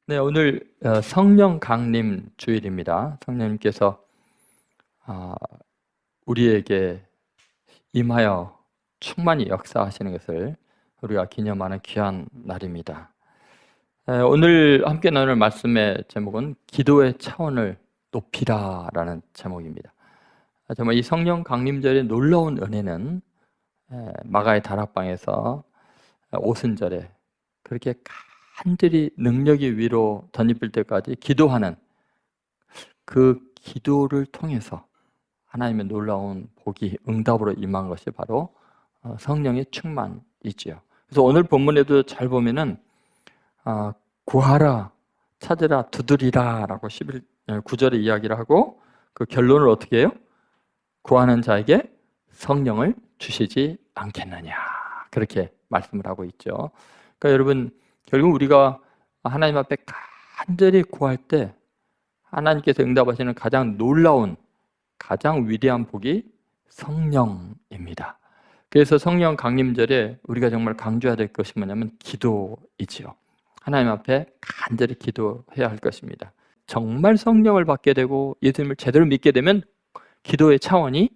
네, 오늘 성령 강림 주일입니다. 성령님께서 우리에게 임하여 충만히 역사하시는 것을 우리가 기념하는 귀한 날입니다. 오늘 함께 나눌 말씀의 제목은 기도의 차원을 높이라라는 제목입니다. 정말 이 성령 강림절의 놀라운 은혜는 마가의 다락방에서 오순절에 그렇게 간절히 능력이 위로 덧입힐 때까지 기도하는 그 기도를 통해서 하나님의 놀라운 복이 응답으로 임한 것이 바로 성령의 충만이지요. 그래서 오늘 본문에도 잘 보면은 구하라, 찾으라, 두드리라 라고 9절에 이야기를 하고 그 결론을 어떻게 해요? 구하는 자에게 성령을 주시지 않겠느냐, 그렇게 말씀을 하고 있죠. 그러니까 여러분, 결국 우리가 하나님 앞에 간절히 구할 때 하나님께서 응답하시는 가장 놀라운, 가장 위대한 복이 성령입니다. 그래서 성령 강림절에 우리가 정말 강조해야 될 것이 뭐냐면 기도이지요. 하나님 앞에 간절히 기도해야 할 것입니다. 정말 성령을 받게 되고 예수님을 제대로 믿게 되면 기도의 차원이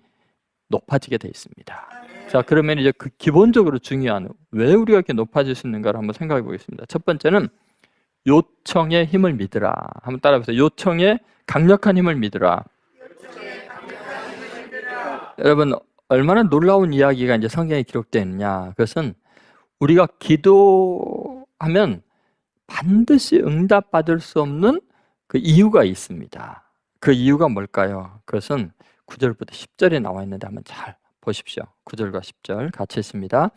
높아지게 되어 있습니다. 자, 그러면 이제 그 기본적으로 중요한, 왜 우리가 이렇게 높아질 수 있는가를 한번 생각해 보겠습니다. 첫 번째는 요청의 힘을 믿으라. 한번 따라해보세요. 요청의 강력한 힘을 믿으라. 여러분, 얼마나 놀라운 이야기가 이제 성경에 기록되어 있느냐. 그것은 우리가 기도하면 반드시 응답받을 수 없는 그 이유가 있습니다. 그 이유가 뭘까요? 그것은 9절부터 10절에 나와 있는데 한번 잘 보십시오. 9절과 10절 같이 읽습니다.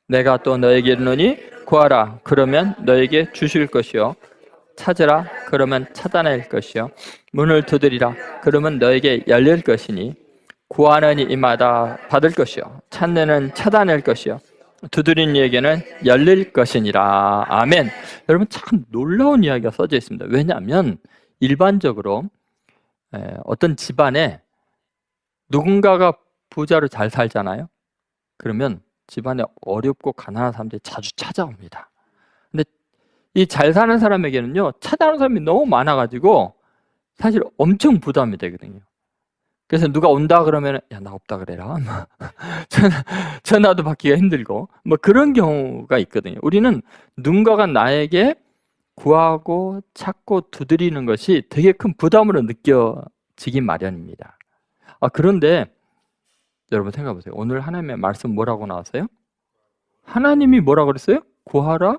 내가 또 너에게 이르노니 구하라, 그러면 너에게 주실 것이요, 찾으라, 그러면 찾아낼 것이요, 문을 두드리라, 그러면 너에게 열릴 것이니 구하는 이마다 받을 것이요, 찾는 찾아낼 것이요, 두드리는 이에게는 열릴 것이니라. 아멘. 여러분, 참 놀라운 이야기가 써져 있습니다. 왜냐하면 일반적으로 어떤 집안에 누군가가 부자로 잘 살잖아요. 그러면 집안에 어렵고 가난한 사람들이 자주 찾아옵니다. 근데 이 잘 사는 사람에게는요, 찾아오는 사람이 너무 많아가지고 사실 엄청 부담이 되거든요. 그래서 누가 온다 그러면 야, 나 없다 그래라. 전화도 받기가 힘들고 뭐 그런 경우가 있거든요. 우리는 누군가가 나에게 구하고 찾고 두드리는 것이 되게 큰 부담으로 느껴지기 마련입니다. 그런데 여러분 생각해 보세요. 오늘 하나님의 말씀 뭐라고 나왔어요? 하나님이 뭐라고 그랬어요? 구하라,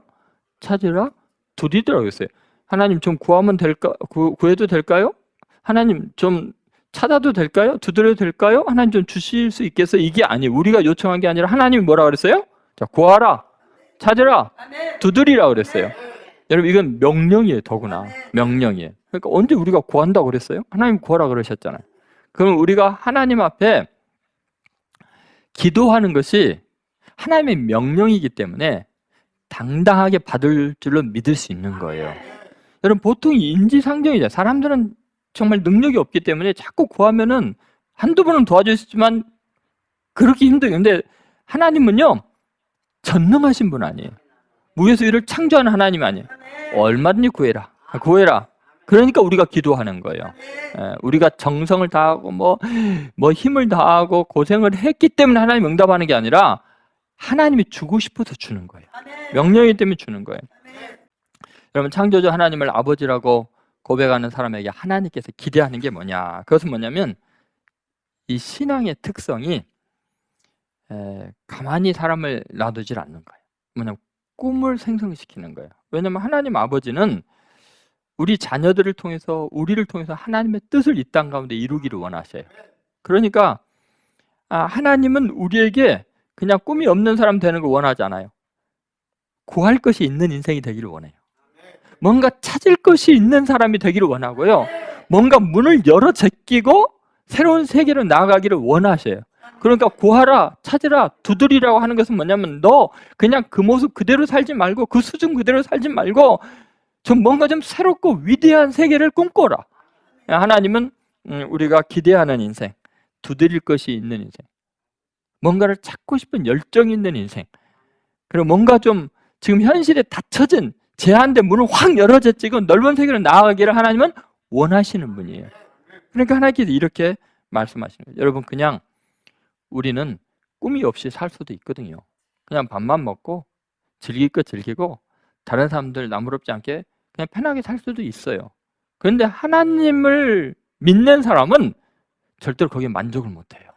찾으라, 두드리라고 했어요. 하나님 좀 구하면 될까? 구해도 될까요? 하나님 좀 찾아도 될까요? 두드려도 될까요? 하나님 좀 주실 수 있겠어요? 이게 아니에요. 우리가 요청한 게 아니라 하나님이 뭐라고 그랬어요? 자, 구하라, 찾으라, 두드리라고 그랬어요. 여러분, 이건 명령이에요. 더구나 명령이에요. 그러니까 언제 우리가 구한다고 그랬어요? 하나님 구하라 그러셨잖아요. 그럼 우리가 하나님 앞에 기도하는 것이 하나님의 명령이기 때문에 당당하게 받을 줄로 믿을 수 있는 거예요. 여러분, 보통 인지상정이죠. 사람들은 정말 능력이 없기 때문에 자꾸 구하면은 한두 번은 도와주시지만 그렇게 힘들어요. 근데 하나님은요, 전능하신 분 아니에요. 무에서 유를 창조하는 하나님이 아니에요. 얼마든지 구해라. 그러니까 우리가 기도하는 거예요. 우리가 정성을 다하고 뭐 힘을 다하고 고생을 했기 때문에 하나님 응답하는 게 아니라 하나님이 주고 싶어서 주는 거예요. 명령이기 때문에 주는 거예요. 여러분, 창조주 하나님을 아버지라고 고백하는 사람에게 하나님께서 기대하는 게 뭐냐? 그것은 뭐냐면 이 신앙의 특성이 가만히 사람을 놔두질 않는 거예요. 뭐냐면 꿈을 생성시키는 거예요. 왜냐하면 하나님 아버지는 우리 자녀들을 통해서, 우리를 통해서 하나님의 뜻을 이 땅 가운데 이루기를 원하셔요. 그러니까 하나님은 우리에게 그냥 꿈이 없는 사람 되는 걸 원하지 않아요. 구할 것이 있는 인생이 되기를 원해요. 뭔가 찾을 것이 있는 사람이 되기를 원하고요, 뭔가 문을 열어 제끼고 새로운 세계로 나아가기를 원하셔요. 그러니까 구하라, 찾으라, 두드리라고 하는 것은 뭐냐면 너 그냥 그 모습 그대로 살지 말고, 그 수준 그대로 살지 말고 좀 뭔가 좀 새롭고 위대한 세계를 꿈꿔라. 하나님은 우리가 기대하는 인생, 두드릴 것이 있는 인생, 뭔가를 찾고 싶은 열정이 있는 인생, 그리고 뭔가 좀 지금 현실에 닫혀진 제한된 문은 확 열어졌지. 그 넓은 세계로 나아가기를 하나님은 원하시는 분이에요. 그러니까 하나님께서 이렇게 말씀하시는 거예요. 여러분, 그냥 우리는 꿈이 없이 살 수도 있거든요. 그냥 밥만 먹고 즐길 거 즐기고 다른 사람들 나무럽지 않게 그냥 편하게 살 수도 있어요. 그런데 하나님을 믿는 사람은 절대로 거기에 만족을 못해요.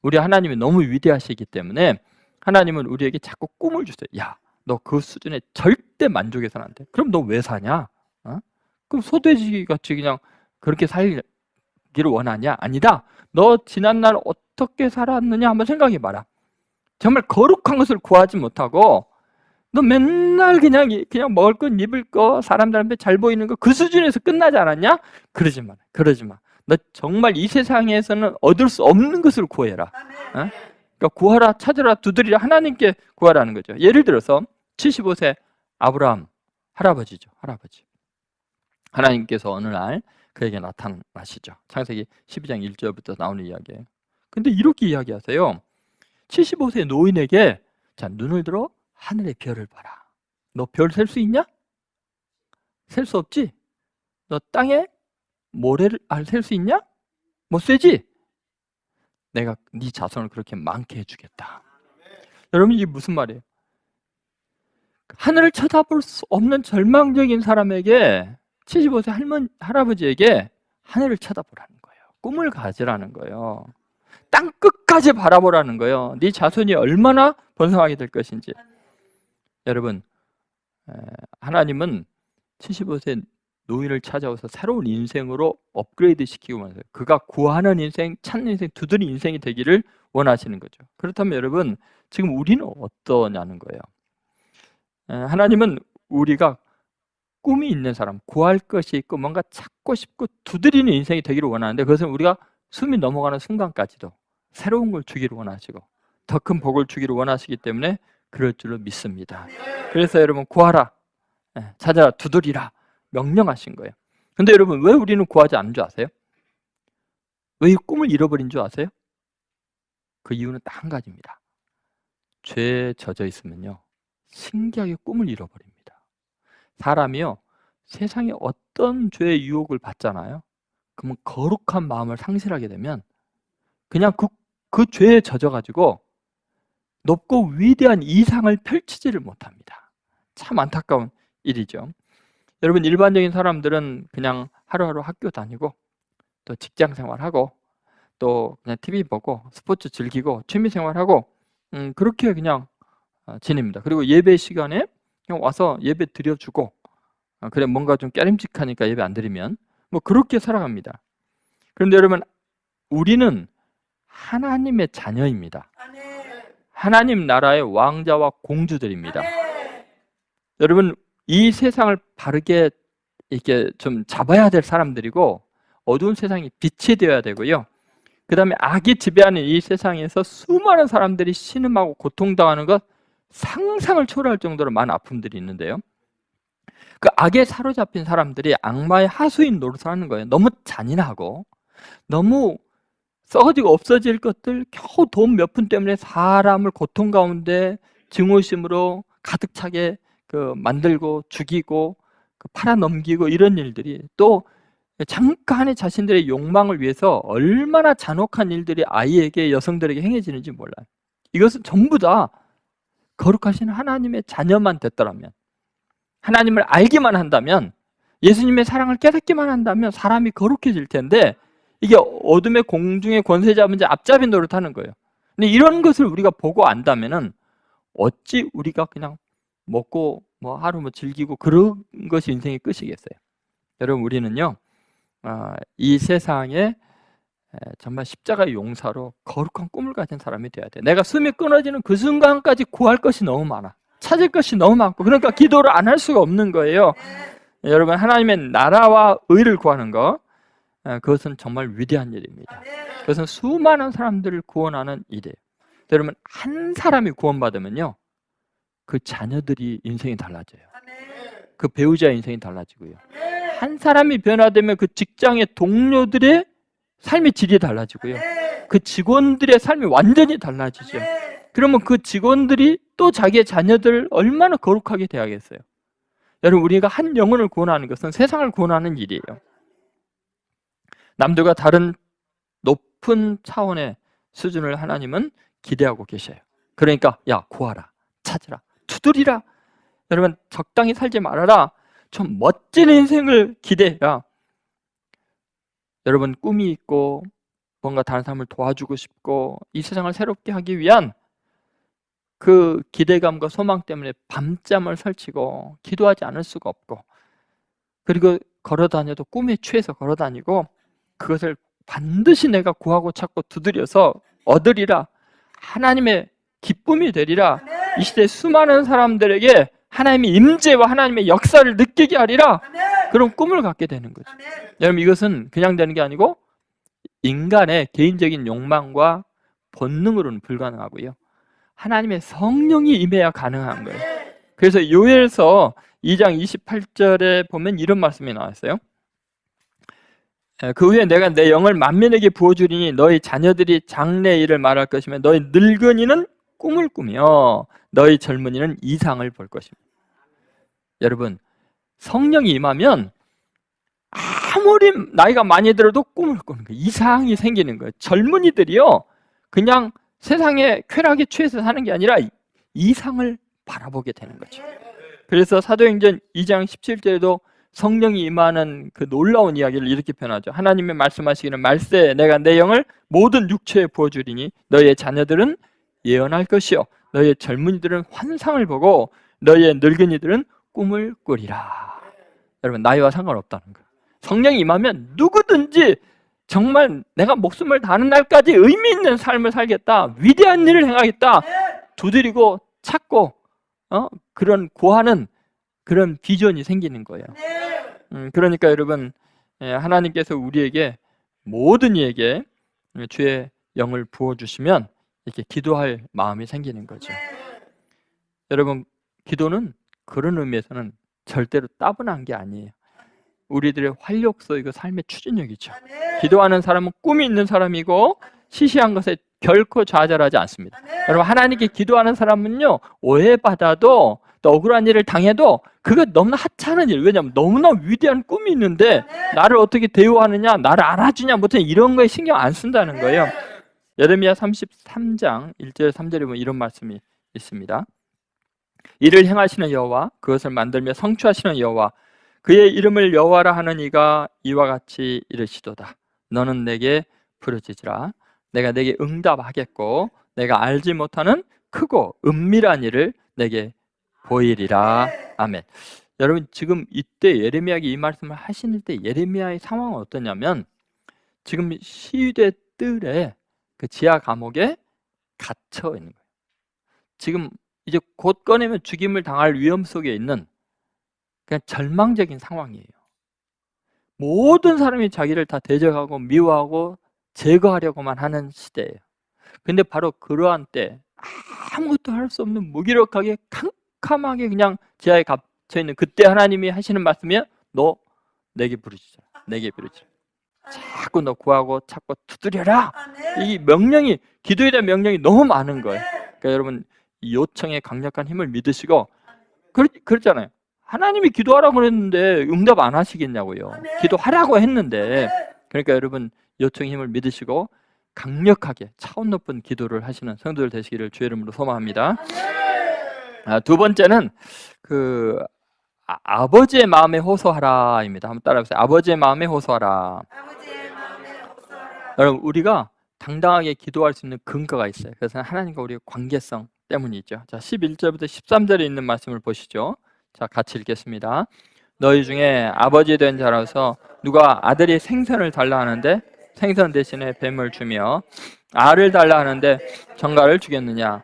우리 하나님이 너무 위대하시기 때문에 하나님은 우리에게 자꾸 꿈을 주세요. 야, 너 그 수준에 절대 만족해서는 안 돼. 그럼 너 왜 사냐? 그럼 소돼지 같이 그냥 그렇게 살기를 원하냐? 아니다. 너 지난날 어떻게 살았느냐 한번 생각해 봐라. 정말 거룩한 것을 구하지 못하고 너 맨날 그냥 먹을 것, 입을 거, 사람들한테 잘 보이는 거 그 수준에서 끝나지 않았냐? 그러지 마. 너 정말 이 세상에서는 얻을 수 없는 것을 구해라. 그러니까 구하라, 찾으라, 두드리라, 하나님께 구하라는 거죠. 예를 들어서 75세 아브라함 할아버지죠. 할아버지. 하나님께서 어느 날 그에게 나타나시죠. 창세기 12장 1절부터 나오는 이야기예요. 근데 이렇게 이야기하세요. 75세 노인에게 자, 눈을 들어 하늘의 별을 봐라. 너 별 셀 수 있냐? 셀 수 없지? 너 땅에 모래를 셀 수 있냐? 못 세지? 내가 네 자손을 그렇게 많게 해주겠다. 여러분, 이게 무슨 말이에요? 하늘을 쳐다볼 수 없는 절망적인 사람에게 75세 할아버지에게 하늘을 쳐다보라는 거예요. 꿈을 가지라는 거예요. 땅 끝까지 바라보라는 거예요. 네 자손이 얼마나 번성하게 될 것인지. 여러분, 하나님은 75세 노인을 찾아와서 새로운 인생으로 업그레이드 시키고 말해요. 그가 구하는 인생, 찾는 인생, 두드리 인생이 되기를 원하시는 거죠. 그렇다면 여러분, 지금 우리는 어떠냐는 거예요. 하나님은 우리가 꿈이 있는 사람, 구할 것이 있고 뭔가 찾고 싶고 두드리는 인생이 되기를 원하는데, 그것은 우리가 숨이 넘어가는 순간까지도 새로운 걸 주기를 원하시고 더 큰 복을 주기를 원하시기 때문에 그럴 줄로 믿습니다. 그래서 여러분, 구하라, 찾아라, 두드리라 명령하신 거예요. 근데 여러분, 왜 우리는 구하지 않는 줄 아세요? 왜 이 꿈을 잃어버린 줄 아세요? 그 이유는 딱 한 가지입니다. 죄에 젖어 있으면요, 신기하게 꿈을 잃어버립니다. 사람이요, 세상에 어떤 죄의 유혹을 받잖아요. 그러면 거룩한 마음을 상실하게 되면 그냥 그 죄에 젖어가지고 높고 위대한 이상을 펼치지를 못합니다. 참 안타까운 일이죠. 여러분, 일반적인 사람들은 그냥 하루하루 학교 다니고 또 직장 생활하고 또 그냥 TV 보고 스포츠 즐기고 취미 생활하고 그렇게 그냥 지냅니다. 그리고 예배 시간에 그냥 와서 예배 드려주고 그래 뭔가 좀 깨림직하니까 예배 안 드리면 뭐 그렇게 살아갑니다. 그런데 여러분, 우리는 하나님의 자녀입니다. 하나님 나라의 왕자와 공주들입니다. 여러분, 이 세상을 바르게 이렇게 좀 잡아야 될 사람들이고 어두운 세상이 빛이 되어야 되고요. 그 다음에 악이 지배하는 이 세상에서 수많은 사람들이 신음하고 고통당하는 것 상상을 초월할 정도로 많은 아픔들이 있는데요. 그 악에 사로잡힌 사람들이 악마의 하수인 노릇을 하는 거예요. 너무 잔인하고 너무 썩어지고 없어질 것들 겨우 돈 몇 푼 때문에 사람을 고통 가운데 증오심으로 가득 차게 만들고 죽이고 팔아넘기고 이런 일들이, 또 잠깐의 자신들의 욕망을 위해서 얼마나 잔혹한 일들이 아이에게, 여성들에게 행해지는지 몰라요. 이것은 전부 다 거룩하신 하나님의 자녀만 됐더라면, 하나님을 알기만 한다면, 예수님의 사랑을 깨닫기만 한다면 사람이 거룩해질 텐데, 이게 어둠의 공중의 권세 잡은 자 앞잡이 노릇하는 거예요. 근데 이런 것을 우리가 보고 안다면은 어찌 우리가 그냥 먹고 하루 즐기고 그런 것이 인생의 끝이겠어요. 여러분, 우리는요, 이 세상에 정말 십자가의 용사로 거룩한 꿈을 가진 사람이 돼야 돼. 내가 숨이 끊어지는 그 순간까지 구할 것이 너무 많아. 찾을 것이 너무 많고, 그러니까 기도를 안 할 수가 없는 거예요. 여러분, 하나님의 나라와 의를 구하는 거, 그것은 정말 위대한 일입니다. 그것은 수많은 사람들을 구원하는 일이에요. 여러분, 한 사람이 구원받으면요, 그 자녀들이 인생이 달라져요. 그 배우자의 인생이 달라지고요. 한 사람이 변화되면 그 직장의 동료들의 삶의 질이 달라지고요. 그 직원들의 삶이 완전히 달라지죠. 그러면 그 직원들이 또 자기의 자녀들을 얼마나 거룩하게 대하겠어요. 여러분, 우리가 한 영혼을 구원하는 것은 세상을 구원하는 일이에요. 남들과 다른 높은 차원의 수준을 하나님은 기대하고 계셔요. 그러니까 야, 구하라, 찾으라, 두드리라. 여러분, 적당히 살지 말아라. 좀 멋진 인생을 기대해라. 여러분, 꿈이 있고 뭔가 다른 사람을 도와주고 싶고 이 세상을 새롭게 하기 위한 그 기대감과 소망 때문에 밤잠을 설치고 기도하지 않을 수가 없고, 그리고 걸어다녀도 꿈에 취해서 걸어다니고 그것을 반드시 내가 구하고 찾고 두드려서 얻으리라, 하나님의 기쁨이 되리라, 이 시대 수많은 사람들에게 하나님의 임재와 하나님의 역사를 느끼게 하리라, 그런 꿈을 갖게 되는 거죠. 여러분, 이것은 그냥 되는 게 아니고 인간의 개인적인 욕망과 본능으로는 불가능하고요, 하나님의 성령이 임해야 가능한 거예요. 그래서 요엘서 2장 28절에 보면 이런 말씀이 나왔어요. 그 후에 내가 내 영을 만민에게 부어주리니 너희 자녀들이 장래 일을 말할 것이며 너희 늙은이는 꿈을 꾸며 너희 젊은이는 이상을 볼 것입니다. 여러분, 성령이 임하면 아무리 나이가 많이 들어도 꿈을 꾸는 거예요. 이상이 생기는 거예요. 젊은이들이요, 그냥 세상에 쾌락에 취해서 사는 게 아니라 이상을 바라보게 되는 거죠. 그래서 사도행전 2장 17절에도 성령이 임하는 그 놀라운 이야기를 이렇게 표현하죠. 하나님의 말씀하시기는 말세 내가 내 영을 모든 육체에 부어주리니 너희의 자녀들은 예언할 것이요 너희의 젊은이들은 환상을 보고 너희의 늙은이들은 꿈을 꾸리라. 여러분, 나이와 상관없다는 거예요. 성령이 임하면 누구든지 정말 내가 목숨을 다하는 날까지 의미 있는 삶을 살겠다, 위대한 일을 행하겠다, 두드리고 찾고 그런 구하는 그런 비전이 생기는 거예요. 그러니까 여러분, 하나님께서 우리에게 모든 이에게 주의 영을 부어주시면 이렇게 기도할 마음이 생기는 거죠. 여러분, 기도는 그런 의미에서는 절대로 따분한 게 아니에요. 우리들의 활력소이고 삶의 추진력이죠. 기도하는 사람은 꿈이 있는 사람이고 시시한 것에 결코 좌절하지 않습니다. 여러분, 하나님께 기도하는 사람은요, 오해받아도 또 억울한 일을 당해도 그거 너무나 하찮은 일, 왜냐하면 너무나 위대한 꿈이 있는데 나를 어떻게 대우하느냐, 나를 알아주냐 못해, 이런 거에 신경 안 쓴다는 거예요. 예레미야 33장 1절 3절에 보면 이런 말씀이 있습니다. 이를 행하시는 여호와, 그것을 만들며 성취하시는 여호와, 그의 이름을 여호와라 하는 이가 이와 같이 이르시도다. 너는 내게 부르짖으라. 내가 내게 응답하겠고 내가 알지 못하는 크고 은밀한 일을 내게 보이리라. 아멘. 여러분, 지금 이때 예레미야에게 이 말씀을 하시는 때 예레미야의 상황은 어떠냐면, 지금 시위대 뜰에 그 지하 감옥에 갇혀 있는 거예요. 지금 이제 곧 꺼내면 죽임을 당할 위험 속에 있는 그냥 절망적인 상황이에요. 모든 사람이 자기를 다 대적하고 미워하고 제거하려고만 하는 시대예요. 근데 바로 그러한 때 아무것도 할 수 없는 무기력하게 캄캄하게 그냥 지하에 갇혀 있는 그때 하나님이 하시는 말씀이야. 너 내게 부르짖으라. 내게 부르짖으라. 자꾸 너 구하고 찾고 두드려라. 이 명령이, 기도에 대한 명령이 너무 많은 거예요. 그러니까 여러분, 이 요청의 강력한 힘을 믿으시고, 그렇잖아요. 하나님이 기도하라고 했는데 응답 안 하시겠냐고요. 기도하라고 했는데. 그러니까 여러분, 요청의 힘을 믿으시고 강력하게 차원 높은 기도를 하시는 성도들 되시기를 주의 이름으로 소망합니다. 두 번째는 아버지의 마음에 호소하라입니다. 한번 따라해보세요. 아버지의 마음에 호소하라. 여러분, 우리가 당당하게 기도할 수 있는 근거가 있어요. 그래서 하나님과 우리의 관계성 때문이죠. 자, 11절부터 13절에 있는 말씀을 보시죠. 자, 같이 읽겠습니다. 너희 중에 아버지 된 자라서 누가 아들이 생선을 달라 하는데 생선 대신에 뱀을 주며 알을 달라 하는데 정갈을 주겠느냐?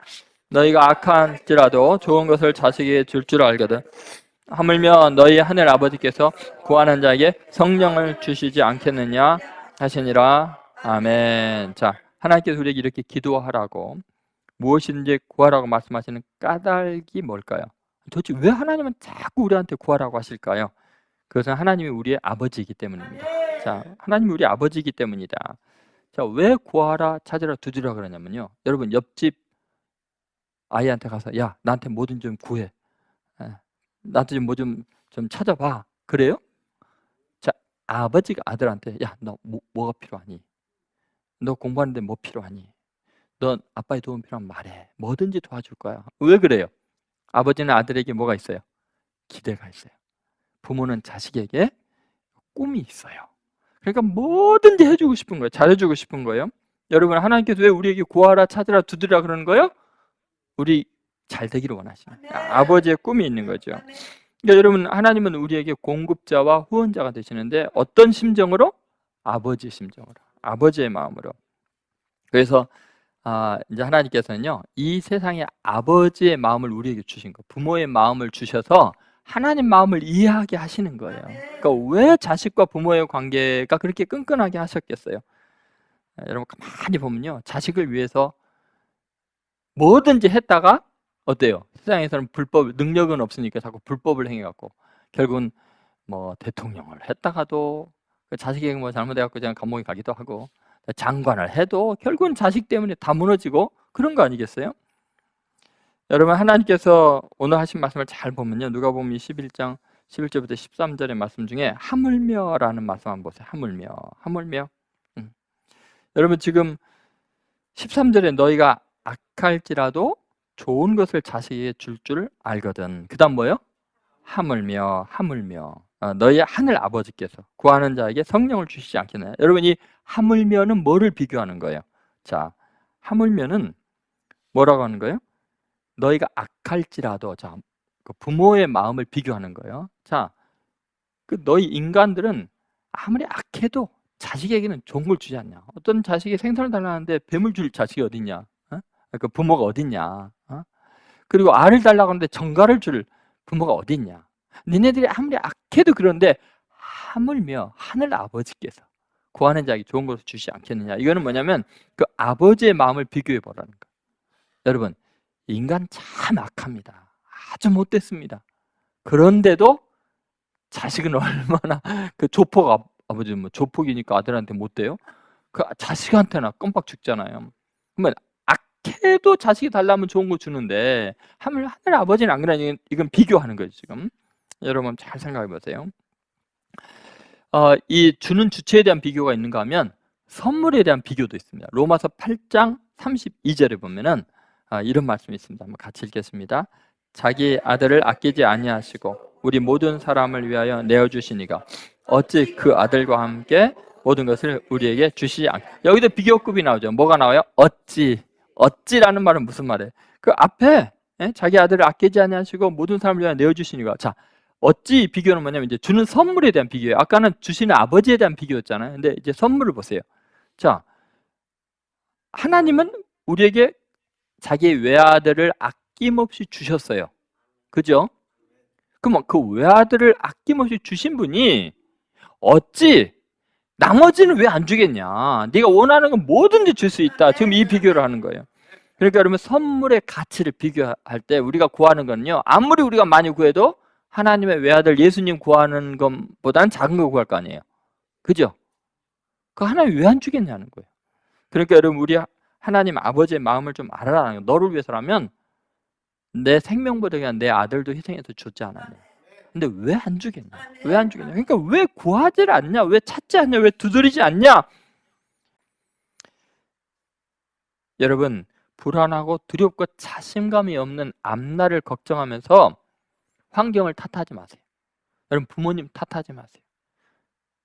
너희가 악한지라도 좋은 것을 자식에게 줄 줄 알거든. 하물며 너희 하늘 아버지께서 구하는 자에게 성령을 주시지 않겠느냐 하시니라. 아멘. 자, 하나님께서 우리에게 이렇게 기도하라고, 무엇이든지 구하라고 말씀하시는 까닭이 뭘까요? 도대체 왜 하나님은 자꾸 우리한테 구하라고 하실까요? 그것은 하나님이 우리의 아버지이기 때문입니다. 자, 하나님이 우리 아버지이기 때문이다. 자, 왜 구하라, 찾으라, 두드리라 그러냐면요, 여러분, 옆집 아이한테 가서 야, 나한테 뭐든 좀 구해, 나한테 좀 뭐 좀 좀 찾아봐. 그래요? 자, 아버지가 아들한테 야, 너 뭐가 필요하니? 너 공부하는데 뭐 필요하니? 너 아빠의 도움 필요하면 말해. 뭐든지 도와줄 거야. 왜 그래요? 아버지는 아들에게 뭐가 있어요? 기대가 있어요. 부모는 자식에게 꿈이 있어요. 그러니까 뭐든지 해주고 싶은 거예요. 잘해주고 싶은 거예요. 여러분, 하나님께서 왜 우리에게 구하라, 찾으라, 두드리라 그러는 거예요? 우리 잘 되기를 원하시는 아버지의 꿈이 있는 거죠. 그러니까 여러분, 하나님은 우리에게 공급자와 후원자가 되시는데 어떤 심정으로? 아버지의 심정으로, 아버지의 마음으로. 그래서 이제 하나님께서는요, 이 세상에 아버지의 마음을 우리에게 주신 거, 부모의 마음을 주셔서 하나님 마음을 이해하게 하시는 거예요. 그러니까 왜 자식과 부모의 관계가 그렇게 끈끈하게 하셨겠어요? 여러분, 가만히 보면요, 자식을 위해서 뭐든지 했다가 어때요? 세상에서는 불법, 능력은 없으니까 자꾸 불법을 행해갖고 결국은 뭐 대통령을 했다가도 그 자식에게 뭐 잘못해갖고 그냥 감옥에 가기도 하고, 장관을 해도 결국은 자식 때문에 다 무너지고 그런 거 아니겠어요? 여러분, 하나님께서 오늘 하신 말씀을 잘 보면요, 누가복음 11장 11절부터 13절의 말씀 중에 하물며라는 말씀 한번 보세요. 하물며. 여러분, 지금 13절에 너희가 악할지라도 좋은 것을 자식에게 줄 줄 알거든. 그 다음 뭐예요? 하물며. 너희 하늘 아버지께서 구하는 자에게 성령을 주시지 않겠나요? 여러분, 이 하물며는 뭐를 비교하는 거예요? 자, 하물며는 뭐라고 하는 거예요? 너희가 악할지라도, 자, 그 부모의 마음을 비교하는 거예요. 자, 그 너희 인간들은 아무리 악해도 자식에게는 좋은 걸 주지 않냐? 어떤 자식이 생선을 달라는데 뱀을 줄 자식이 어딨냐? 그 부모가 어딨냐? 그리고 알을 달라고 하는데 정갈을 줄 부모가 어딨냐? 니네들이 아무리 악해도 그런데 하물며 하늘 아버지께서 구하는 자에게 좋은 것을 주시지 않겠느냐? 이거는 뭐냐면 그 아버지의 마음을 비교해 보라는 거예요. 여러분, 인간 참 악합니다. 아주 못됐습니다. 그런데도 자식은 얼마나, 그 조폭 아버지 뭐 조폭이니까 아들한테 못돼요? 그 자식한테나 껌빡 죽잖아요. 그러면 악해도 자식이 달라면 좋은 거 주는데 하늘 아버지는 안 그러냐? 이건 비교하는 거예요, 지금. 여러분 잘 생각해 보세요. 이 주는 주체에 대한 비교가 있는가 하면 선물에 대한 비교도 있습니다. 로마서 8장 32절에 보면은 이런 말씀이 있습니다. 한번 같이 읽겠습니다. 자기 아들을 아끼지 아니하시고 우리 모든 사람을 위하여 내어주시니가 어찌 그 아들과 함께 모든 것을 우리에게 주시지 않. 여기도 비교급이 나오죠. 뭐가 나와요? 어찌라는 말은 무슨 말이에요? 그 앞에 자기 아들을 아끼지 아니하시고 모든 사람을 위하여 내어주시니가. 자, 어찌 비교는 뭐냐면 이제 주는 선물에 대한 비교예요. 아까는 주시는 아버지에 대한 비교였잖아요. 근데 이제 선물을 보세요. 자, 하나님은 우리에게 자기의 외아들을 아낌없이 주셨어요. 그죠? 그럼 그 외아들을 아낌없이 주신 분이 어찌 나머지는 왜 안 주겠냐? 네가 원하는 건 뭐든지 줄 수 있다. 지금 이 비교를 하는 거예요. 그러니까 여러분, 선물의 가치를 비교할 때 우리가 구하는 건요, 아무리 우리가 많이 구해도 하나님의 외아들 예수님 구하는 것보다는 작은 거 구할 거 아니에요. 그죠? 그 하나님 왜 안 주겠냐는 거예요. 그러니까 여러분, 우리 하나님 아버지의 마음을 좀 알아라는 거예요. 너를 위해서라면 내 생명보다 그냥 내 아들도 희생해서 줬지 않았냐. 근데 왜 안 주겠냐? 왜 안 주겠냐? 그러니까 왜 구하지 않냐? 왜 찾지 않냐? 왜 두드리지 않냐? 여러분, 불안하고 두렵고 자신감이 없는 앞날을 걱정하면서 환경을 탓하지 마세요. 여러분, 부모님 탓하지 마세요.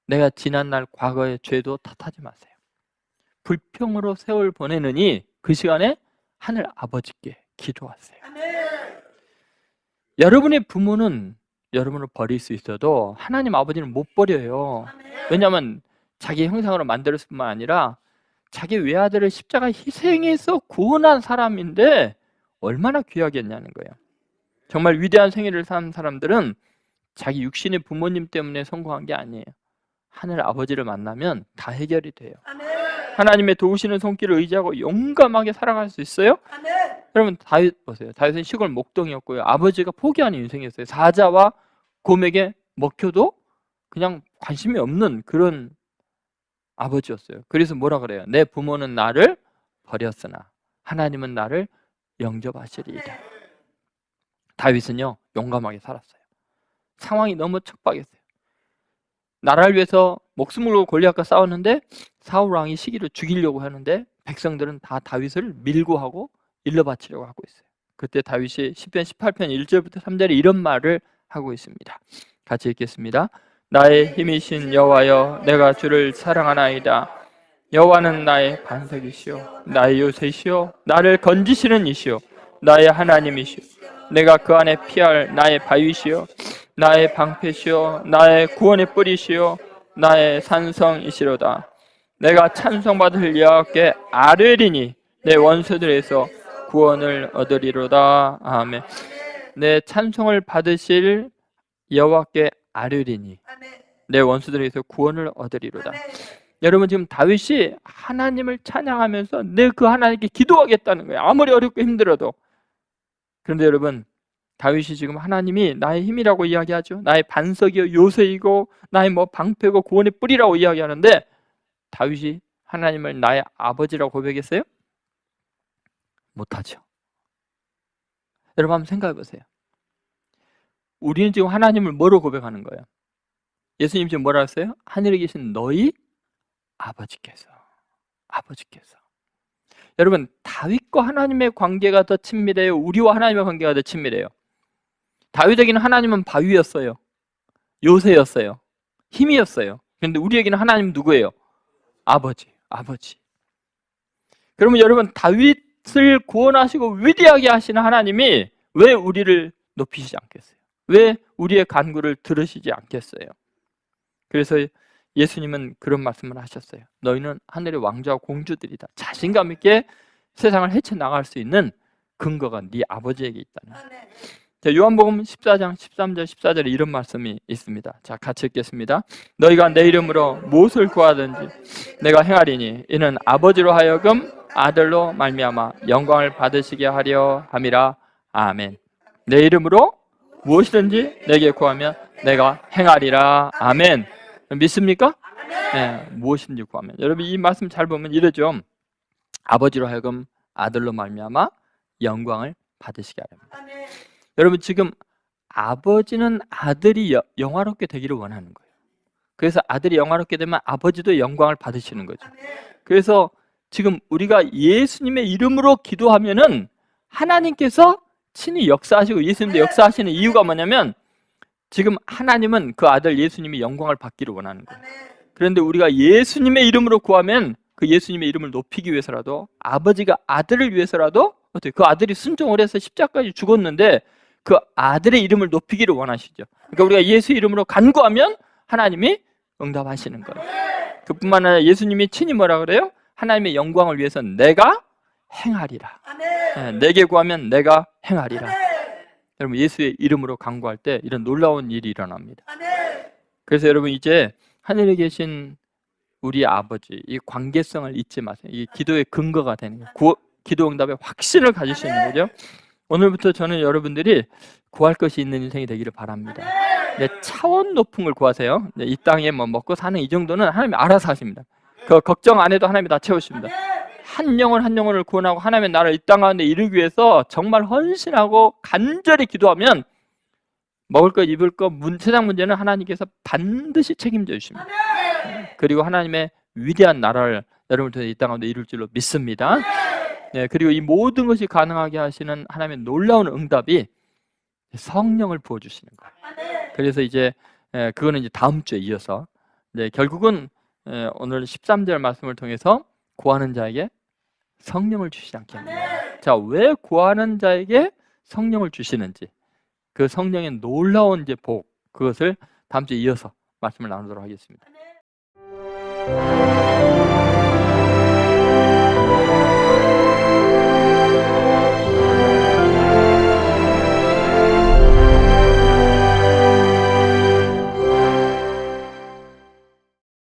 내가 지난날 과거의 죄도 탓하지 마세요. 불평으로 세월 보내느니 그 시간에 하늘 아버지께 기도하세요. 여러분의 부모는 여러분을 버릴 수 있어도 하나님 아버지는 못 버려요. 왜냐하면 자기 형상으로 만들었을 뿐만 아니라 자기 외아들을 십자가 희생해서 구원한 사람인데 얼마나 귀하겠냐는 거예요. 정말 위대한 생애를 산 사람들은 자기 육신의 부모님 때문에 성공한 게 아니에요. 하늘 아버지를 만나면 다 해결이 돼요. 하나님의 도우시는 손길을 의지하고 용감하게 살아갈 수 있어요? 여러분, 다윗 보세요. 다윗은 시골 목동이었고요. 아버지가 포기하는 인생이었어요. 사자와 곰에게 먹혀도 그냥 관심이 없는 그런 아버지였어요. 그래서 뭐라 그래요? 내 부모는 나를 버렸으나 하나님은 나를 영접하시리이다. 다윗은요, 용감하게 살았어요. 상황이 너무 척박했어요. 나라를 위해서 목숨을 걸고 골리앗과 싸웠는데 사울 왕이 시기로 죽이려고 하는데 백성들은 다 다윗을 밀고 하고 일러 바치려고 하고 있어요. 그때 다윗이 시편 18편 1절부터 3절에 이런 말을 하고 있습니다. 같이 읽겠습니다. 나의 힘이신 여호와여, 내가 주를 사랑하나이다. 여호와는 나의 반석이시오, 나의 요새시오, 나를 건지시는 이시오, 나의 하나님이시오. 내가 그 안에 피할 나의 바위시오, 나의 방패시오, 나의 구원의 뿌리시오, 나의 산성이시로다. 내가 찬송받을 여호와께 아뢰리니 내 원수들에서 구원을 얻으리로다. 아멘. 내 찬송을 받으실 여호와께 아뢰리니 내 원수들에서 구원을 얻으리로다. 여러분, 지금 다윗이 하나님을 찬양하면서 내 그 하나님께 기도하겠다는 거예요. 아무리 어렵고 힘들어도. 그런데 여러분, 다윗이 지금 하나님이 나의 힘이라고 이야기하죠. 나의 반석이요 요새이고 나의 방패고 구원의 뿌리라고 이야기하는데, 다윗이 하나님을 나의 아버지라고 고백했어요? 못하죠. 여러분 한번 생각해 보세요. 우리는 지금 하나님을 뭐로 고백하는 거예요? 예수님 지금 뭐라 했어요? 하늘에 계신 너희 아버지께서. 여러분, 다윗과 하나님의 관계가 더 친밀해요? 우리와 하나님의 관계가 더 친밀해요? 다윗에게는 하나님은 바위였어요, 요새였어요, 힘이었어요. 그런데 우리에게는 하나님은 누구예요? 아버지. 그러면 여러분, 다윗을 구원하시고 위대하게 하시는 하나님이 왜 우리를 높이시지 않겠어요? 왜 우리의 간구를 들으시지 않겠어요? 그래서 예수님은 그런 말씀을 하셨어요. 너희는 하늘의 왕자와 공주들이다. 자신감 있게 세상을 헤쳐나갈 수 있는 근거가 네 아버지에게 있다는. 자, 요한복음 14장 13절 14절에 이런 말씀이 있습니다. 자, 같이 읽겠습니다. 너희가 내 이름으로 무엇을 구하든지 내가 행하리니 이는 아버지로 하여금 아들로 말미암아 영광을 받으시게 하려 함이라. 아멘. 내 이름으로 무엇이든지 내게 구하면 내가 행하리라. 아멘. 믿습니까? 네, 무엇이든지 구하면. 여러분, 이 말씀 잘 보면 이러죠. 아버지로 하여금 아들로 말미암아 영광을 받으시게 하렵니다. 여러분, 지금 아버지는 아들이 영화롭게 되기를 원하는 거예요. 그래서 아들이 영화롭게 되면 아버지도 영광을 받으시는 거죠. 그래서 지금 우리가 예수님의 이름으로 기도하면은 하나님께서 친히 역사하시고, 예수님도 역사하시는 이유가 뭐냐면, 지금 하나님은 그 아들 예수님이 영광을 받기를 원하는 거예요. 그런데 우리가 예수님의 이름으로 구하면 그 예수님의 이름을 높이기 위해서라도, 아버지가 아들을 위해서라도, 어떻게 그 아들이 순종을 해서 십자가까지 죽었는데 그 아들의 이름을 높이기를 원하시죠. 그러니까 우리가 예수 이름으로 간구하면 하나님이 응답하시는 거예요. 그뿐만 아니라 예수님이 친히 뭐라 그래요? 하나님의 영광을 위해서 내가 행하리라. 내게 구하면 내가 행하리라. 여러분, 예수의 이름으로 간구할 때 이런 놀라운 일이 일어납니다. 그래서 여러분, 이제 하늘에 계신 우리 아버지, 이 관계성을 잊지 마세요. 이 기도의 근거가 되는 거예요. 기도 응답의 확신을 가지시는 거죠. 오늘부터 저는 여러분들이 구할 것이 있는 인생이 되기를 바랍니다. 차원 높은 걸 구하세요. 이 땅에 먹고 사는 이 정도는 하나님이 알아서 하십니다. 그 걱정 안 해도 하나님이 다 채우십니다. 한 영혼을 구원하고 하나님의 나라를 이 땅 가운데 이루기 위해서 정말 헌신하고 간절히 기도하면 먹을 것, 입을 것, 세상 문제는 하나님께서 반드시 책임져 주십니다. 그리고 하나님의 위대한 나라를 여러분들 이 땅 가운데 이룰 줄로 믿습니다. 네, 그리고 이 모든 것이 가능하게 하시는 하나님의 놀라운 응답이 성령을 부어주시는 거예요. 그래서 이제 그거는 이제 다음 주에 이어서 결국은 오늘 13절 말씀을 통해서 구하는 자에게 성령을 주시지 않겠느냐. 자, 왜 구하는 자에게 성령을 주시는지, 그 성령의 놀라운 이제 복, 그것을 다음 주에 이어서 말씀을 나누도록 하겠습니다.